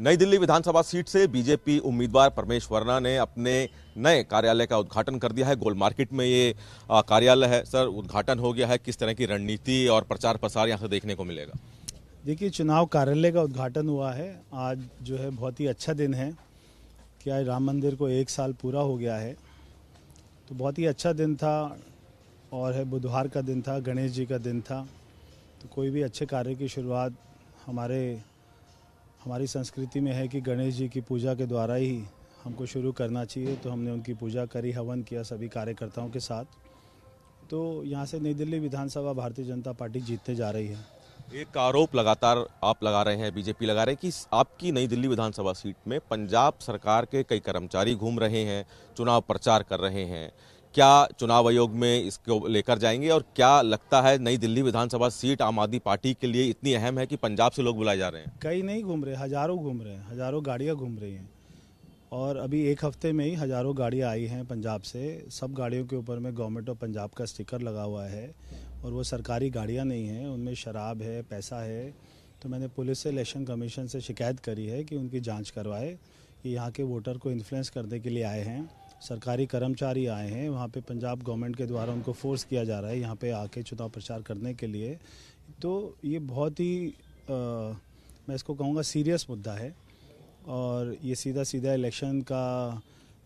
नई दिल्ली विधानसभा सीट से बीजेपी उम्मीदवार परमेश वर्मा ने अपने नए कार्यालय का उद्घाटन कर दिया है। गोल मार्केट में ये कार्यालय है। सर, उद्घाटन हो गया है, किस तरह की रणनीति और प्रचार प्रसार यहाँ से देखने को मिलेगा? देखिए, चुनाव कार्यालय का उद्घाटन हुआ है। आज जो है बहुत ही अच्छा दिन है कि आज राम मंदिर को 1 साल पूरा हो गया है, तो बहुत ही अच्छा दिन था और है बुधवार का दिन था, गणेश जी का दिन था। तो कोई भी अच्छे कार्य की शुरुआत हमारी संस्कृति में है कि गणेश जी की पूजा के द्वारा ही हमको शुरू करना चाहिए। तो हमने उनकी पूजा करी, हवन किया सभी कार्यकर्ताओं के साथ। तो यहाँ से नई दिल्ली विधानसभा भारतीय जनता पार्टी जीतने जा रही है। एक आरोप लगातार आप लगा रहे हैं, बीजेपी लगा रहे हैं कि आपकी नई दिल्ली विधानसभा सीट में पंजाब सरकार के कई कर्मचारी घूम रहे हैं, चुनाव प्रचार कर रहे हैं। क्या चुनाव आयोग में इसको लेकर जाएंगे और क्या लगता है नई दिल्ली विधानसभा सीट आम आदमी पार्टी के लिए इतनी अहम है कि पंजाब से लोग बुलाए जा रहे हैं? कई नहीं घूम रहे, हज़ारों घूम रहे हैं, हज़ारों गाड़ियाँ घूम रही हैं। और अभी 1 हफ्ते में ही हज़ारों गाड़ियाँ आई हैं पंजाब से। सब गाड़ियों के ऊपर में गवर्नमेंट ऑफ पंजाब का स्टिकर लगा हुआ है और वो सरकारी गाड़ियाँ नहीं हैं, उनमें शराब है, पैसा है। तो मैंने पुलिस से, इलेक्शन कमीशन से शिकायत करी है कि उनकी जांच करवाए कि यहाँ के वोटर को इन्फ्लुएंस करने के लिए आए हैं। सरकारी कर्मचारी आए हैं, वहाँ पे पंजाब गवर्नमेंट के द्वारा उनको फोर्स किया जा रहा है यहाँ पे आके चुनाव प्रचार करने के लिए। तो ये बहुत ही मैं इसको कहूँगा सीरियस मुद्दा है और ये सीधा इलेक्शन का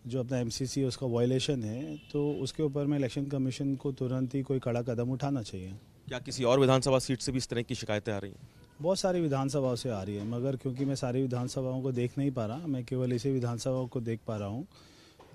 जो अपना एमसीसी है उसका वायलेशन है। तो उसके ऊपर में इलेक्शन कमीशन को तुरंत ही कोई कड़ा कदम उठाना चाहिए। क्या किसी और विधानसभा सीट से भी इस तरह की शिकायतें आ रही हैं? बहुत सारी विधानसभाओं से आ रही है, मगर क्योंकि मैं सारी विधानसभाओं को देख नहीं पा रहा, मैं केवल इसी विधानसभाओं को देख पा रहा हूँ।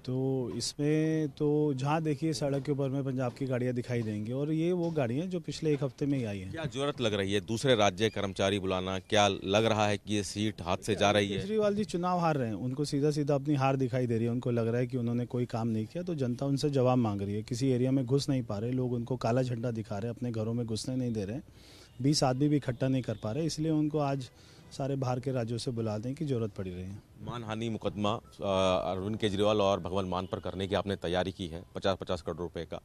तो इसमें तो जहाँ देखिए सड़क के ऊपर में पंजाब की गाड़ियाँ दिखाई देंगी और ये वो गाड़ियाँ जो पिछले 1 हफ्ते में ही आई हैं। क्या जरूरत लग रही है दूसरे राज्य कर्मचारी बुलाना? क्या लग रहा है कि ये सीट हाथ से जा रही है? केजरीवाल जी चुनाव हार रहे हैं, उनको सीधा अपनी हार दिखाई दे रही है। उनको लग रहा है कि उन्होंने कोई काम नहीं किया, तो जनता उनसे जवाब मांग रही है। किसी एरिया में घुस नहीं पा रहे लोग, उनको काला झंडा दिखा रहे हैं, अपने घरों में घुसने नहीं दे रहे, 20 आदमी भी इकट्ठा नहीं कर पा रहे, इसलिए उनको आज सारे बाहर के राज्यों से बुला देने की जरूरत पड़ी रही है। मानहानि मुकदमा अरविंद केजरीवाल और भगवंत मान पर करने की आपने तैयारी की है, 50-50 करोड़ रुपए का।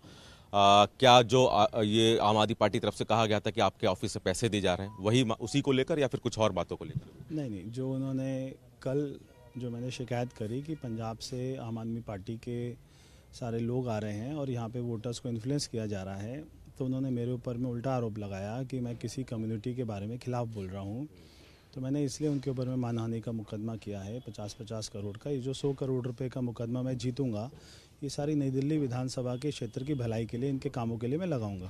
क्या जो ये आम आदमी पार्टी तरफ से कहा गया था कि आपके ऑफिस से पैसे दिए जा रहे हैं, वही उसी को लेकर या फिर कुछ और बातों को लेकर? नहीं, जो उन्होंने कल जो मैंने शिकायत करी कि पंजाब से आम आदमी पार्टी के सारे लोग आ रहे हैं और यहाँ पे वोटर्स को इन्फ्लुएंस किया जा रहा है, तो उन्होंने मेरे ऊपर में उल्टा आरोप लगाया कि मैं किसी कम्युनिटी के बारे में खिलाफ बोल रहा हूँ। तो मैंने इसलिए उनके ऊपर में मानहानि का मुकदमा किया है 50-50 करोड़ का। ये जो 100 करोड़ रुपए का मुकदमा मैं जीतूंगा, ये सारी नई दिल्ली विधानसभा के क्षेत्र की भलाई के लिए, इनके कामों के लिए मैं लगाऊंगा।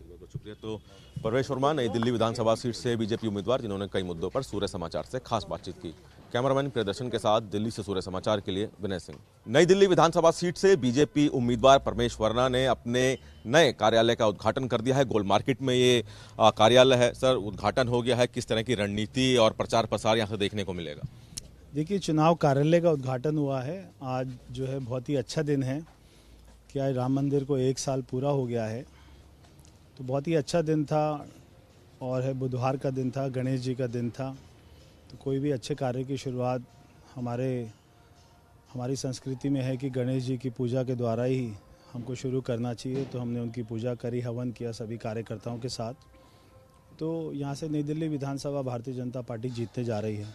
बहुत शुक्रिया। तो परमेश वर्मा नई दिल्ली विधानसभा सीट से बीजेपी उम्मीदवार, जिन्होंने कई मुद्दों पर सूर्य समाचार से खास बातचीत की। कैमरामैन प्रियदर्शन के साथ दिल्ली से सूर्य समाचार के लिए विनय सिंह। नई दिल्ली विधानसभा सीट से बीजेपी उम्मीदवार परमेश वर्मा ने अपने नए कार्यालय का उद्घाटन कर दिया है। गोल मार्केट में ये कार्यालय है। सर, उद्घाटन हो गया है, किस तरह की रणनीति और प्रचार प्रसार यहाँ से देखने को मिलेगा? देखिए, चुनाव कार्यालय का उद्घाटन हुआ है। आज जो है बहुत ही अच्छा दिन है कि आज राम मंदिर को 1 साल पूरा हो गया है, तो बहुत ही अच्छा दिन था और है बुधवार का दिन था, गणेश जी का दिन था। तो कोई भी अच्छे कार्य की शुरुआत हमारी संस्कृति में है कि गणेश जी की पूजा के द्वारा ही हमको शुरू करना चाहिए। तो हमने उनकी पूजा करी, हवन किया सभी कार्यकर्ताओं के साथ। तो यहाँ से नई दिल्ली विधानसभा भारतीय जनता पार्टी जीतने जा रही है।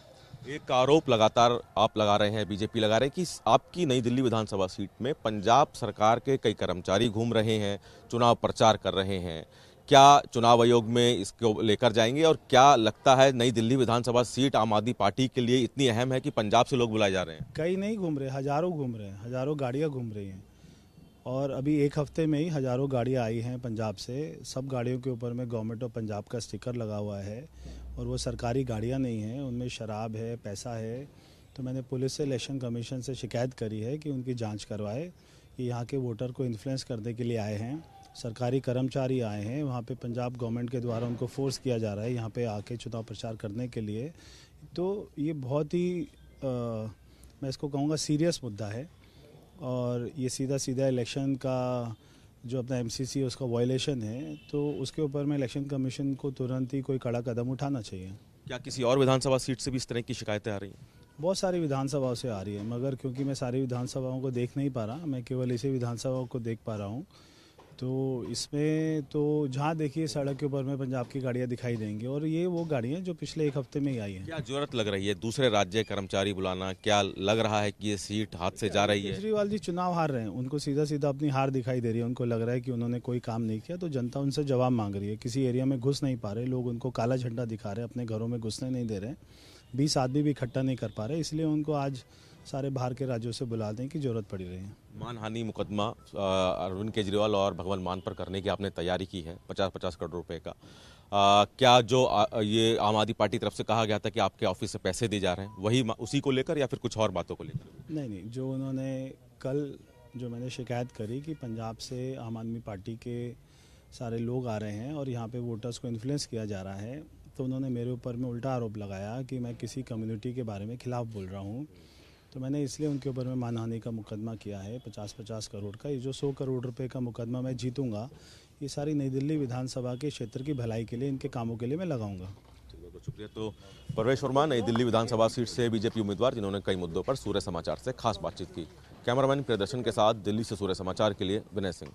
एक आरोप लगातार आप लगा रहे हैं, बीजेपी लगा रहे हैं कि आपकी नई दिल्ली विधानसभा सीट में पंजाब सरकार के कई कर्मचारी घूम रहे हैं, चुनाव प्रचार कर रहे हैं। क्या चुनाव आयोग में इसको लेकर जाएंगे और क्या लगता है नई दिल्ली विधानसभा सीट आम आदमी पार्टी के लिए इतनी अहम है कि पंजाब से लोग बुलाए जा रहे हैं? कई नहीं घूम रहे, हज़ारों घूम रहे हैं, हज़ारों गाड़ियाँ घूम रही हैं। और अभी 1 हफ्ते में ही हज़ारों गाड़ियाँ आई हैं पंजाब से। सब गाड़ियों के ऊपर में गवर्नमेंट ऑफ पंजाब का स्टिकर लगा हुआ है और वो सरकारी गाड़ियाँ नहीं हैं, उनमें शराब है, पैसा है। तो मैंने पुलिस से, इलेक्शन कमीशन से शिकायत करी है कि उनकी जांच करवाए कि यहाँ के वोटर को इन्फ्लुएंस करने के लिए आए हैं। सरकारी कर्मचारी आए हैं, वहाँ पे पंजाब गवर्नमेंट के द्वारा उनको फोर्स किया जा रहा है यहाँ पे आके चुनाव प्रचार करने के लिए। तो ये बहुत ही मैं इसको कहूँगा सीरियस मुद्दा है और ये सीधा इलेक्शन का जो अपना एमसीसी है उसका वायलेशन है। तो उसके ऊपर में इलेक्शन कमीशन को तुरंत ही कोई कड़ा कदम उठाना चाहिए। क्या किसी और विधानसभा सीट से भी इस तरह की शिकायतें आ रही हैं? बहुत सारी विधानसभाओं से आ रही है, मगर क्योंकि मैं सारी विधानसभाओं को देख नहीं पा रहा, मैं केवल इसी विधानसभाओं को देख पा रहा हूँ। तो इसमें तो जहाँ देखिए सड़क के ऊपर में पंजाब की गाड़ियाँ दिखाई देंगी, और ये वो गाड़ियाँ जो पिछले एक हफ्ते में ही आई हैं। क्या जरूरत लग रही है दूसरे राज्य कर्मचारी बुलाना? क्या लग रहा है कि ये सीट हाथ से जा रही है? केजरीवाल जी चुनाव हार रहे हैं, उनको सीधा सीधा अपनी हार दिखाई दे रही है। उनको लग रहा है कि उन्होंने कोई काम नहीं किया, तो जनता उनसे जवाब मांग रही है। किसी एरिया में घुस नहीं पा रहे लोग, उनको काला झंडा दिखा रहे हैं, अपने घरों में घुसने नहीं दे रहे हैं, 20 आदमी भी इकट्ठा नहीं कर पा रहे, इसलिए उनको आज सारे बाहर के राज्यों से बुलाने की जरूरत पड़ी रही है। मानहानि मुकदमा अरविंद केजरीवाल और भगवंत मान पर करने की आपने तैयारी की है, 50-50 करोड़ रुपए का। क्या जो ये आम आदमी पार्टी तरफ से कहा गया था कि आपके ऑफिस से पैसे दिए जा रहे हैं, वही उसी को लेकर या फिर कुछ और बातों को लेकर? नहीं, जो उन्होंने कल जो मैंने शिकायत करी कि पंजाब से आम आदमी पार्टी के सारे लोग आ रहे हैं और यहाँ पे वोटर्स को इन्फ्लुएंस किया जा रहा है, तो उन्होंने मेरे ऊपर में उल्टा आरोप लगाया कि मैं किसी कम्युनिटी के बारे में खिलाफ बोल रहा हूँ। तो मैंने इसलिए उनके ऊपर में मानहानि का मुकदमा किया है 50-50 करोड़ का। ये जो 100 करोड़ रुपए का मुकदमा मैं जीतूंगा, ये सारी नई दिल्ली विधानसभा के क्षेत्र की भलाई के लिए, इनके कामों के लिए मैं लगाऊंगा। बहुत शुक्रिया। तो परवेश वर्मा नई दिल्ली विधानसभा सीट से बीजेपी उम्मीदवार, जिन्होंने कई मुद्दों पर सूर्य समाचार से खास बातचीत की। कैमरामैन प्रियदर्शन के साथ दिल्ली से सूर्य समाचार के लिए विनय सिंह।